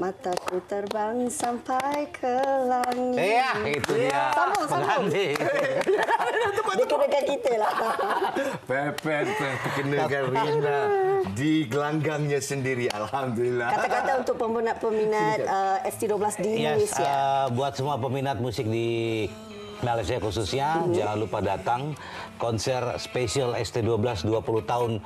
Mataku terbang sampai ke langit. Iya, itu dia. Sambung. Dikenakan kita lah. Pepet terkenakan Rina di gelanggangnya sendiri. Alhamdulillah. Kata-kata untuk peminat ST12 di Malaysia. Buat semua peminat musik di Malaysia khususnya, jangan lupa datang konser spesial ST12 20 tahun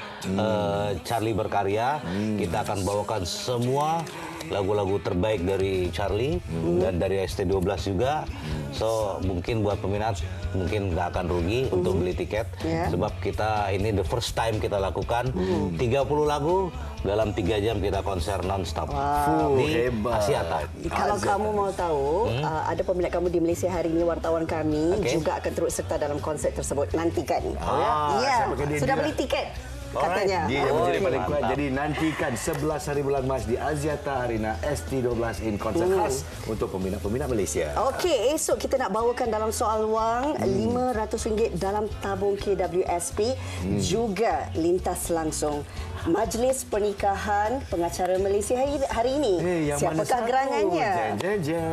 Charlie berkarya. Kita akan bawakan semua lagu-lagu terbaik dari Charlie dan dari ST12 juga. So mungkin buat peminat mungkin nggak akan rugi untuk beli tiket, sebab kita ini the first time kita lakukan 30 lagu dalam 3 jam kita konser non-stop di Axiata. Kalau kamu mau tahu, ada peminat kamu di Malaysia hari ini, wartawan kami juga akan turut serta dalam konser tersebut. Nantikan. Sudah beli tiket. Katanya. Dia yang menjadi paling kuat. Jadi nantikan 11 hari bulan Mac di Axiata Arena ST12 in konser khas untuk peminat-peminat Malaysia. Okey, esok kita nak bawakan dalam soal wang RM500 dalam tabung KWSP juga lintas langsung Majlis Pernikahan Pengacara Malaysia hari ini. Yang Siapakah gerangannya?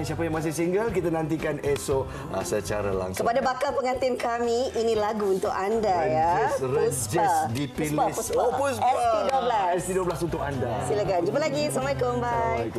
Siapa yang masih single, kita nantikan esok secara langsung. Kepada bakal pengantin kami, ini lagu untuk anda ya. Puspa dipilih. Puspa. Puspa. ST12. ST12 untuk anda. Silakan. Jumpa lagi. Assalamualaikum. Bye.